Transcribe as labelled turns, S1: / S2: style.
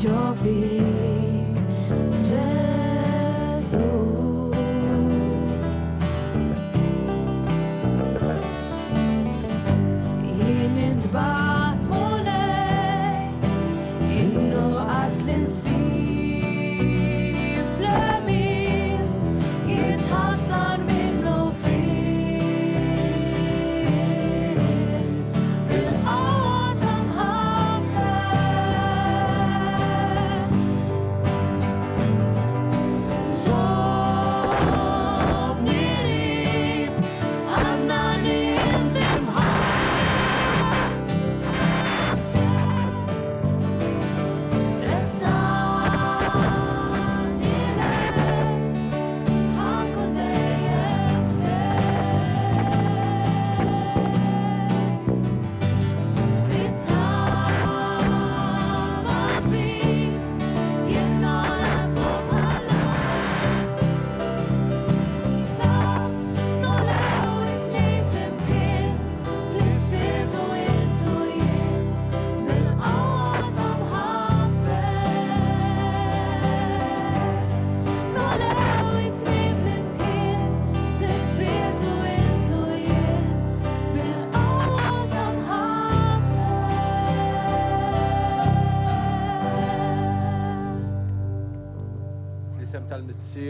S1: fik Ġesu. Jien intbagħt mulej innu qas insib fl-emil jitħassan minnu fil bil-qawwa ta' Mhabbtek. Żommni qrib għandna nimbi Ressani lejk ħankun dejjem Nittama fik jien nagħraf bħala nolew it-tnejn flimkien fl-ispirtu intu jien bil-qawwa ta' Mhabbtek. Nolew it-tnejn flimkien fl-ispirtu intu jien bil-qawwa ta' Mhabbtek.
S2: Fl-isem tal-Missier